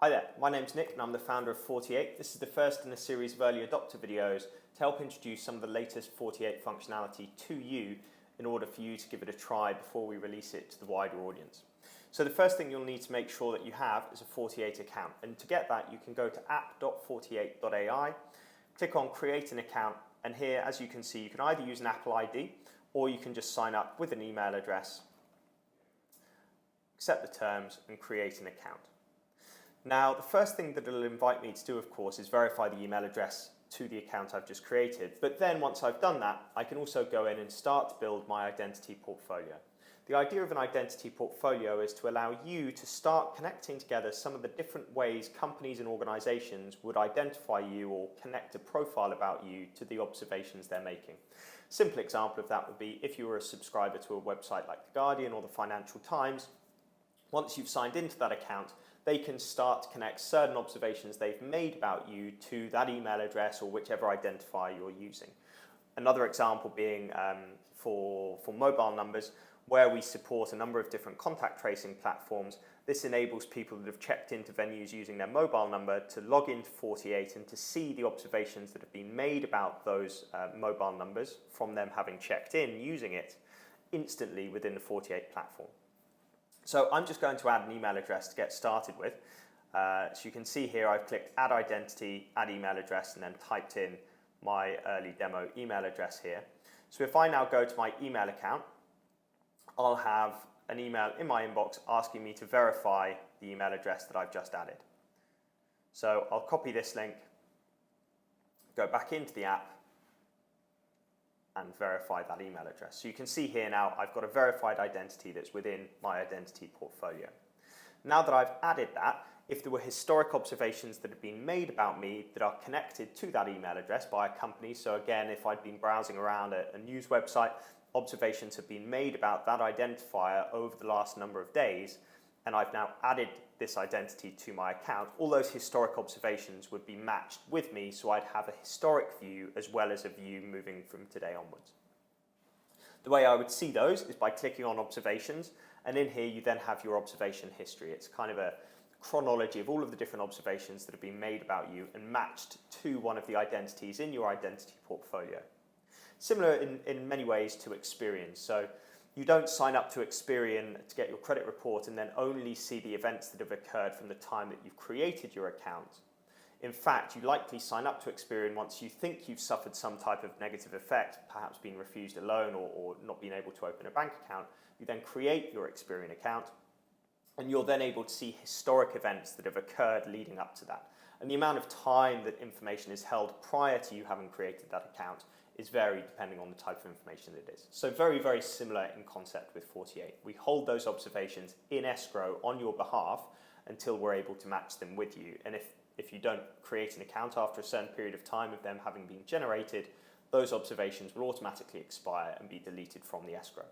Hi there, my name's Nick and I'm the founder of 48. This is the first in a series of early adopter videos to help introduce some of the latest 48 functionality to you in order for you to give it a try before we release it to the wider audience. So the first thing you'll need to make sure that you have is a 48 account, and to get that you can go to app.48.ai, click on create an account, and here as you can see you can either use an Apple ID or you can just sign up with an email address, accept the terms and create an account. Now, the first thing that it'll invite me to do, of course, is verify the email address to the account I've just created. But then once I've done that, I can also go in and start to build my identity portfolio. The idea of an identity portfolio is to allow you to start connecting together some of the different ways companies and organizations would identify you or connect a profile about you to the observations they're making. Simple example of that would be if you were a subscriber to a website like The Guardian or the Financial Times. Once you've signed into that account, they can start to connect certain observations they've made about you to that email address or whichever identifier you're using. Another example being for mobile numbers, where we support a number of different contact tracing platforms. This enables people that have checked into venues using their mobile number to log into 48 and to see the observations that have been made about those mobile numbers from them having checked in using it instantly within the 48 platform. So I'm just going to add an email address to get started with. So you can see here I've clicked add identity, add email address, and then typed in my early demo email address here. So if I now go to my email account, I'll have an email in my inbox asking me to verify the email address that I've just added. So I'll copy this link, go back into the app, and verify that email address. So you can see here now I've got a verified identity that's within my identity portfolio. Now that I've added that, if there were historic observations that have been made about me that are connected to that email address by a company, so again if I'd been browsing around a news website, observations have been made about that identifier over the last number of days, and I've now added this identity to my account, all those historic observations would be matched with me, so I'd have a historic view as well as a view moving from today onwards. The way I would see those is by clicking on observations, and in here you then have your observation history. It's kind of a chronology of all of the different observations that have been made about you and matched to one of the identities in your identity portfolio. Similar in many ways to Experian. So you don't sign up to Experian to get your credit report and then only see the events that have occurred from the time that you've created your account. In fact, you likely sign up to Experian once you think you've suffered some type of negative effect, perhaps being refused a loan or not being able to open a bank account. You then create your Experian account and you're then able to see historic events that have occurred leading up to that. And the amount of time that information is held prior to you having created that account is varied depending on the type of information it is. So very, very similar in concept with 48. We hold those observations in escrow on your behalf until we're able to match them with you. And if you don't create an account after a certain period of time of them having been generated, those observations will automatically expire and be deleted from the escrow.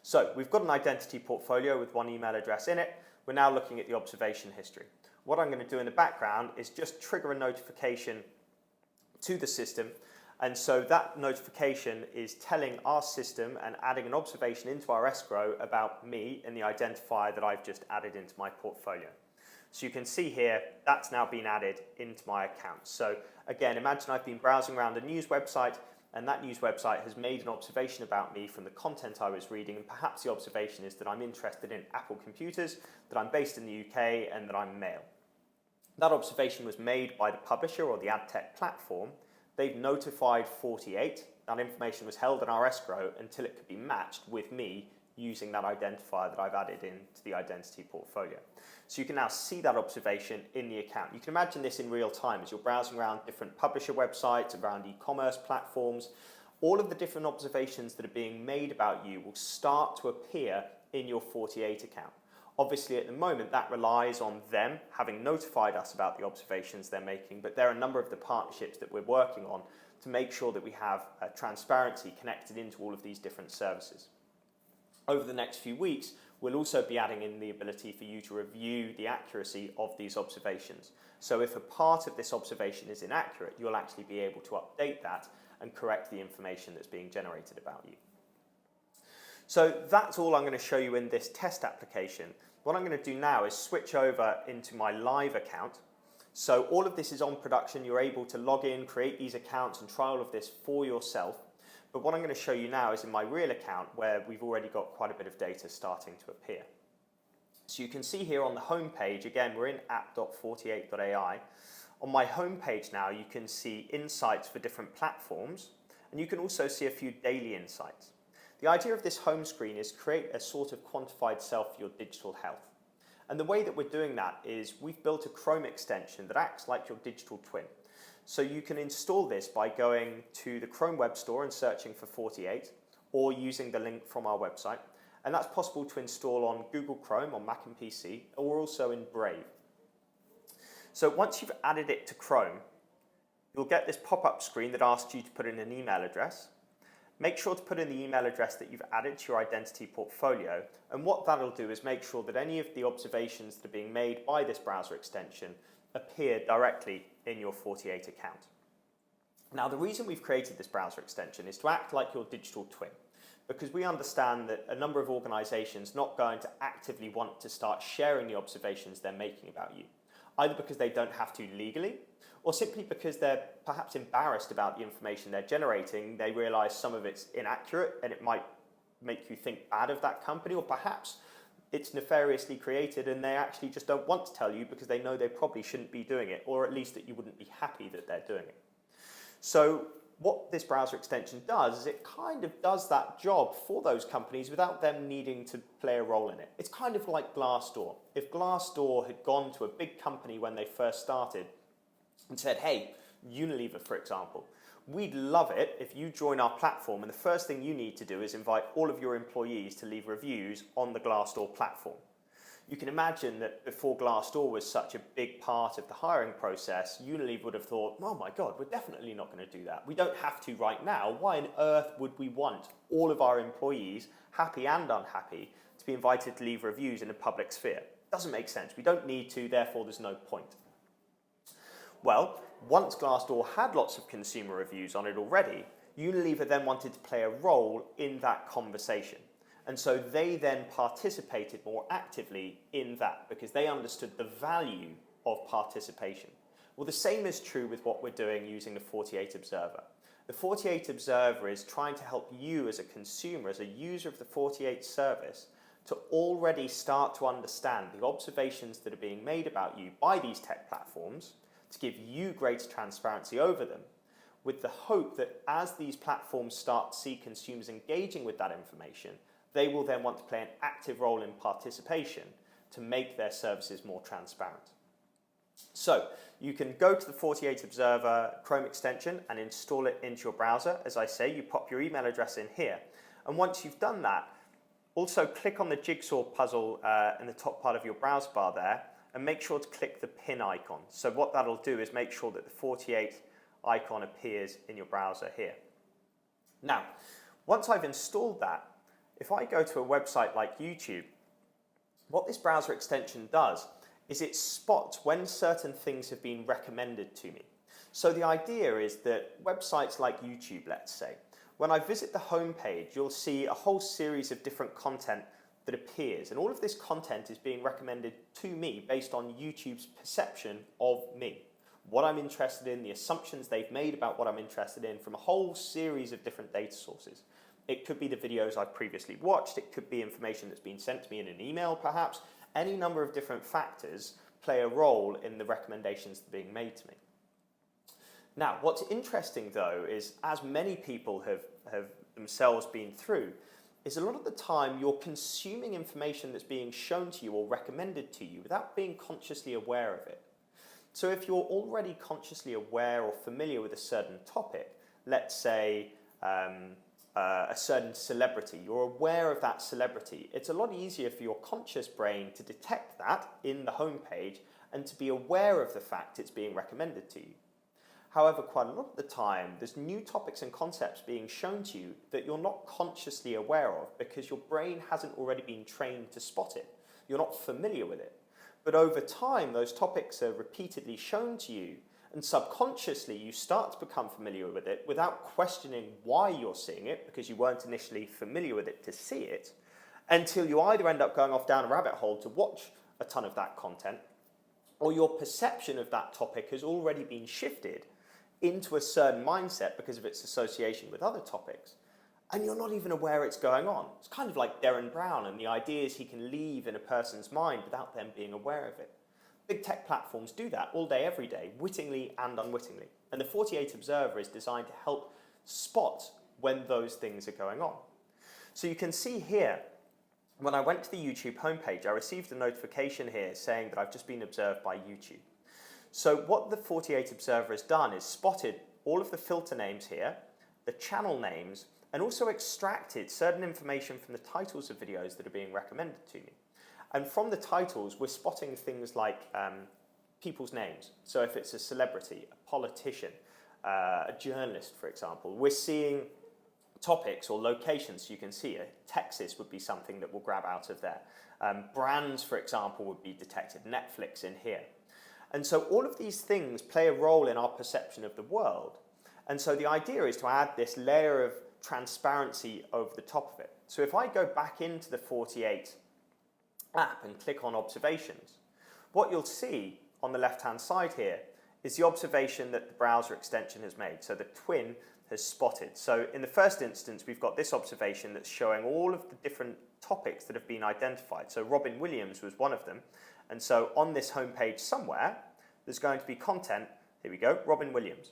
So we've got an identity portfolio with one email address in it. We're now looking at the observation history. What I'm going to do in the background is just trigger a notification to the system. And so that notification is telling our system and adding an observation into our escrow about me and the identifier that I've just added into my portfolio. So you can see here that's now been added into my account. So again, imagine I've been browsing around a news website and that news website has made an observation about me from the content I was reading, and perhaps the observation is that I'm interested in Apple computers, that I'm based in the UK and that I'm male. That observation was made by the publisher or the ad tech platform. They've notified 48. That information was held in our escrow until it could be matched with me using that identifier that I've added into the identity portfolio. So you can now see that observation in the account. You can imagine this in real time as you're browsing around different publisher websites, around e-commerce platforms. All of the different observations that are being made about you will start to appear in your 48 account. Obviously, at the moment, that relies on them having notified us about the observations they're making, but there are a number of the partnerships that we're working on to make sure that we have transparency connected into all of these different services. Over the next few weeks, we'll also be adding in the ability for you to review the accuracy of these observations. So if a part of this observation is inaccurate, you'll actually be able to update that and correct the information that's being generated about you. So that's all I'm going to show you in this test application. what I'm going to do now is switch over into my live account. So all of this is on production. You're able to log in, create these accounts and try all of this for yourself. But what I'm going to show you now is in my real account where we've already got quite a bit of data starting to appear. So you can see here on the home page, again, we're in app.48.ai. On my home page now, you can see insights for different platforms, and you can also see a few daily insights. The idea of this home screen is to create a sort of quantified self for your digital health. And the way that we're doing that is we've built a Chrome extension that acts like your digital twin. So you can install this by going to the Chrome Web Store and searching for 48, or using the link from our website. And that's possible to install on Google Chrome on Mac and PC, or also in Brave. So once you've added it to Chrome, you'll get this pop-up screen that asks you to put in an email address. Make sure to put in the email address that you've added to your identity portfolio, and what that'll do is make sure that any of the observations that are being made by this browser extension appear directly in your 48 account. Now, the reason we've created this browser extension is to act like your digital twin, because we understand that a number of organizations are not going to actively want to start sharing the observations they're making about you, either because they don't have to legally, or simply because they're perhaps embarrassed about the information they're generating. They realize some of it's inaccurate and it might make you think bad of that company, or perhaps it's nefariously created and they actually just don't want to tell you because they know they probably shouldn't be doing it, or at least that you wouldn't be happy that they're doing it. So what this browser extension does is it kind of does that job for those companies without them needing to play a role in it. It's kind of like Glassdoor. If Glassdoor had gone to a big company when they first started and said, hey, Unilever, for example, we'd love it if you join our platform and the first thing you need to do is invite all of your employees to leave reviews on the Glassdoor platform. You can imagine that before Glassdoor was such a big part of the hiring process, Unilever would have thought, oh my God, we're definitely not going to do that. We don't have to right now. Why on earth would we want all of our employees, happy and unhappy, to be invited to leave reviews in a public sphere? Doesn't make sense. We don't need to, therefore there's no point. Well, once Glassdoor had lots of consumer reviews on it already, Unilever then wanted to play a role in that conversation. And so they then participated more actively in that because they understood the value of participation. Well, the same is true with what we're doing using the 48 Observer. The 48 Observer is trying to help you as a consumer, as a user of the 48 service, to already start to understand the observations that are being made about you by these tech platforms, to give you greater transparency over them, with the hope that as these platforms start to see consumers engaging with that information, they will then want to play an active role in participation to make their services more transparent. So you can go to the 48 Observer Chrome extension and install it into your browser. As I say, you pop your email address in here. And once you've done that, also click on the jigsaw puzzle in the top part of your browser bar there and make sure to click the pin icon. So what that'll do is make sure that the 48 icon appears in your browser here. Now, once I've installed that, if I go to a website like YouTube, what this browser extension does is it spots when certain things have been recommended to me. So the idea is that websites like YouTube, let's say, when I visit the home page, you'll see a whole series of different content that appears, and all of this content is being recommended to me based on YouTube's perception of me, what I'm interested in, the assumptions they've made about what I'm interested in from a whole series of different data sources. It could be the videos I've previously watched, it could be information that's been sent to me in an email perhaps. Any number of different factors play a role in the recommendations that are being made to me. Now, what's interesting though is, as many people have themselves been through, is a lot of the time you're consuming information that's being shown to you or recommended to you without being consciously aware of it. So if you're already consciously aware or familiar with a certain topic, let's say a certain celebrity, you're aware of that celebrity, it's a lot easier for your conscious brain to detect that in the homepage and to be aware of the fact it's being recommended to you. However, quite a lot of the time, there's new topics and concepts being shown to you that you're not consciously aware of because your brain hasn't already been trained to spot it. You're not familiar with it. But over time, those topics are repeatedly shown to you, and subconsciously you start to become familiar with it without questioning why you're seeing it, because you weren't initially familiar with it to see it. until you either end up going off down a rabbit hole to watch a ton of that content, or your perception of that topic has already been shifted into a certain mindset because of its association with other topics, and you're not even aware it's going on. It's kind of like Derren Brown and the ideas he can leave in a person's mind without them being aware of it. Big tech platforms do that all day, every day, wittingly and unwittingly. And the 48 Observer is designed to help spot when those things are going on. So you can see here, when I went to the YouTube homepage, I received a notification here saying that I've just been observed by YouTube. So what the 48 Observer has done is spotted all of the filter names here, the channel names, and also extracted certain information from the titles of videos that are being recommended to me. And from the titles, we're spotting things like people's names. So if it's a celebrity, a politician, a journalist, for example, we're seeing topics or locations. You can see Texas would be something that will grab out of there. Brands, for example, would be detected. Netflix in here. And so all of these things play a role in our perception of the world. And so the idea is to add this layer of transparency over the top of it. So if I go back into the 48 app and click on observations, what you'll see on the left-hand side here is the observation that the browser extension has made. So the twin has spotted. So in the first instance, we've got this observation that's showing all of the different topics that have been identified. So Robin Williams was one of them. And so on this homepage somewhere, there's going to be content. Here we go, Robin Williams.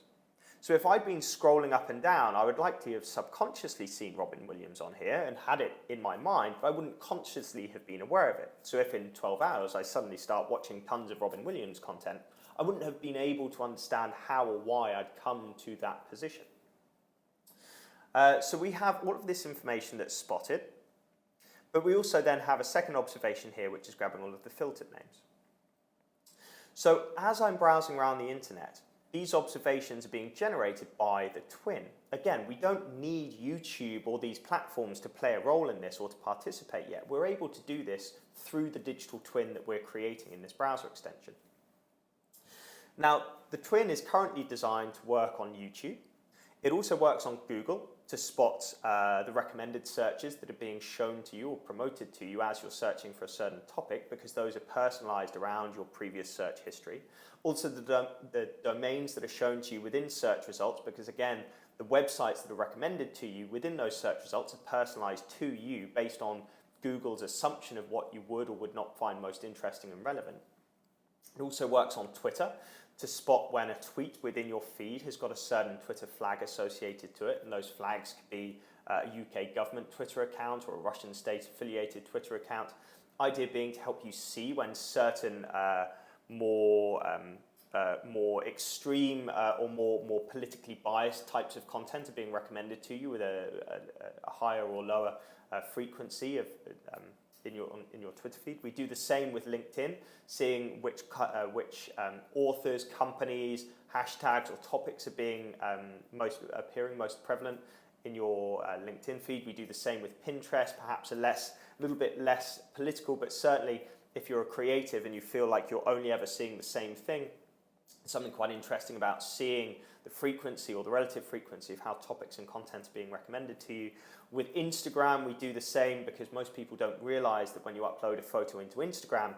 So if I'd been scrolling up and down, I would likely have subconsciously seen Robin Williams on here and had it in my mind, but I wouldn't consciously have been aware of it. So if in 12 hours I suddenly start watching tons of Robin Williams content, I wouldn't have been able to understand how or why I'd come to that position. So we have all of this information that's spotted, but we also then have a second observation here, which is grabbing all of the filtered names. So as I'm browsing around the internet, these observations are being generated by the twin. Again, we don't need YouTube or these platforms to play a role in this or to participate yet. We're able to do this through the digital twin that we're creating in this browser extension. Now, the twin is currently designed to work on YouTube. It also works on Google to spot the recommended searches that are being shown to you or promoted to you as you're searching for a certain topic, because those are personalized around your previous search history. Also the domains that are shown to you within search results, because again, the websites that are recommended to you within those search results are personalized to you based on Google's assumption of what you would or would not find most interesting and relevant. It also works on Twitter to spot when a tweet within your feed has got a certain Twitter flag associated to it, and those flags could be a UK government Twitter account or a Russian state-affiliated Twitter account. Idea being to help you see when certain more extreme or more politically biased types of content are being recommended to you with a higher or lower frequency of in your Twitter feed. We do the same with LinkedIn, seeing which authors, companies, hashtags or topics are being appearing most prevalent in your LinkedIn feed. We do the same with Pinterest, perhaps a little bit less political, but certainly if you're a creative and you feel like you're only ever seeing the same thing, something quite interesting about seeing the frequency or the relative frequency of how topics and content are being recommended to you. With Instagram, we do the same, because most people don't realize that when you upload a photo into Instagram,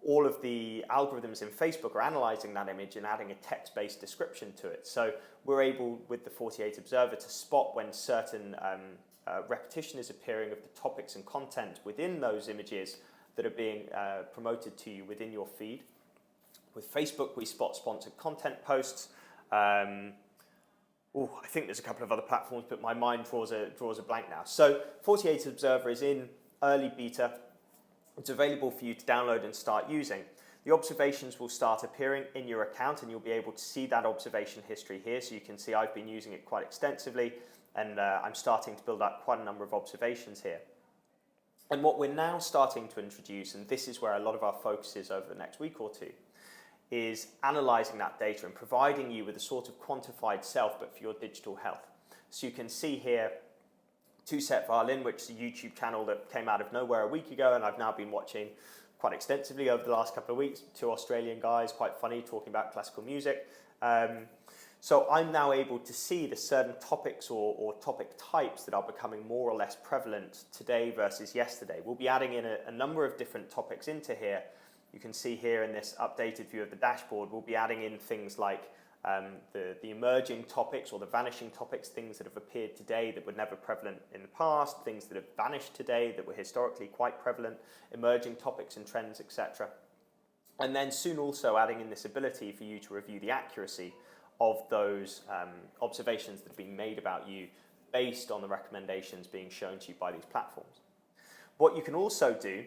all of the algorithms in Facebook are analyzing that image and adding a text-based description to it. So we're able, with the 48 Observer, to spot when certain repetition is appearing of the topics and content within those images that are being promoted to you within your feed. With Facebook, we spot sponsored content posts. I think there's a couple of other platforms, but my mind draws a blank now. So 48 Observer is in early beta. It's available for you to download and start using. The observations will start appearing in your account, and you'll be able to see that observation history here. So you can see I've been using it quite extensively, and I'm starting to build up quite a number of observations here. And what we're now starting to introduce, and this is where a lot of our focus is over the next week or two, is analysing that data and providing you with a sort of quantified self, but for your digital health. So you can see here Two Set Violin, which is a YouTube channel that came out of nowhere a week ago, and I've now been watching quite extensively over the last couple of weeks. Two Australian guys, quite funny, talking about classical music. So I'm now able to see the certain topics or topic types that are becoming more or less prevalent today versus yesterday. We'll be adding in a number of different topics into here. You can see here in this updated view of the dashboard, we'll be adding in things like the emerging topics or the vanishing topics, things that have appeared today that were never prevalent in the past, things that have vanished today that were historically quite prevalent, emerging topics and trends, etc. And then soon also adding in this ability for you to review the accuracy of those observations that have been made about you based on the recommendations being shown to you by these platforms. What you can also do,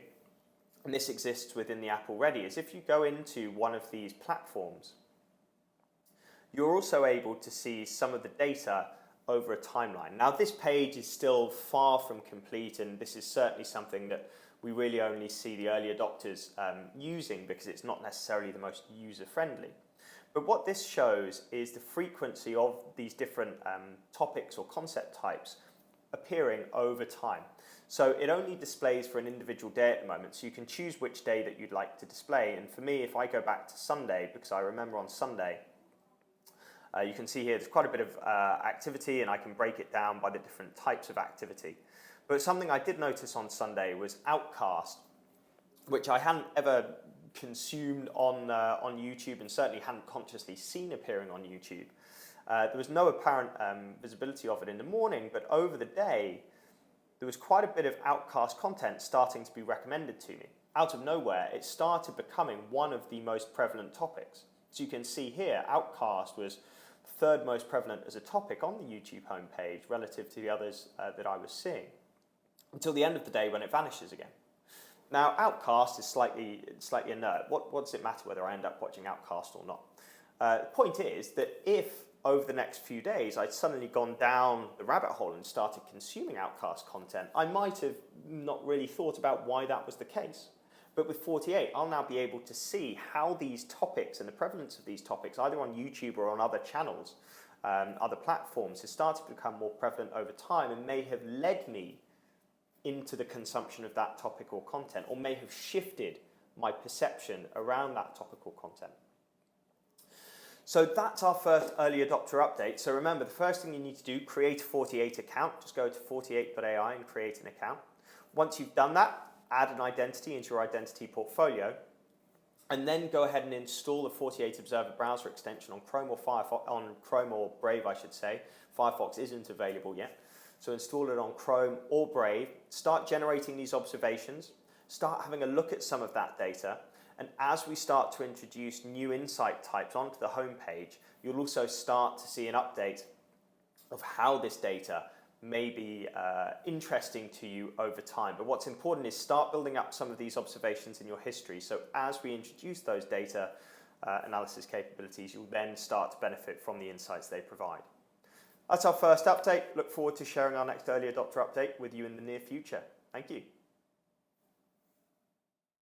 and this exists within the app already, is if you go into one of these platforms, you're also able to see some of the data over a timeline. Now, this page is still far from complete, and this is certainly something that we really only see the early adopters using because it's not necessarily the most user-friendly. But what this shows is the frequency of these different topics or concept types appearing over time. So it only displays for an individual day at the moment, so you can choose which day that you'd like to display. And for me, if I go back to Sunday, because I remember on Sunday, you can see here there's quite a bit of activity, and I can break it down by the different types of activity. But something I did notice on Sunday was Outcast, which I hadn't ever consumed on YouTube, and certainly hadn't consciously seen appearing on YouTube. There was no apparent visibility of it in the morning, but over the day, there was quite a bit of Outcast content starting to be recommended to me. Out of nowhere, it started becoming one of the most prevalent topics. So you can see here, Outcast was the third most prevalent as a topic on the YouTube homepage relative to the others that I was seeing, until the end of the day when it vanishes again. Now, Outcast is slightly a nerd. What does it matter whether I end up watching Outcast or not? The point is that if over the next few days I'd suddenly gone down the rabbit hole and started consuming Outcast content, I might have not really thought about why that was the case. But with 48, I'll now be able to see how these topics and the prevalence of these topics, either on YouTube or on other channels, other platforms, has started to become more prevalent over time and may have led me into the consumption of that topic or content, or may have shifted my perception around that topical content. So that's our first early adopter update. So remember, the first thing you need to do, create a 48 account. Just go to 48.ai and create an account. Once you've done that, add an identity into your identity portfolio, and then go ahead and install the 48 Observer browser extension on Chrome or Firefox, on Chrome or Brave, I should say. Firefox isn't available yet. So install it on Chrome or Brave, start generating these observations, start having a look at some of that data, and as we start to introduce new insight types onto the homepage, you'll also start to see an update of how this data may be interesting to you over time. But what's important is start building up some of these observations in your history, so as we introduce those data analysis capabilities, you'll then start to benefit from the insights they provide. That's our first update. Look forward to sharing our next early adopter update with you in the near future. Thank you.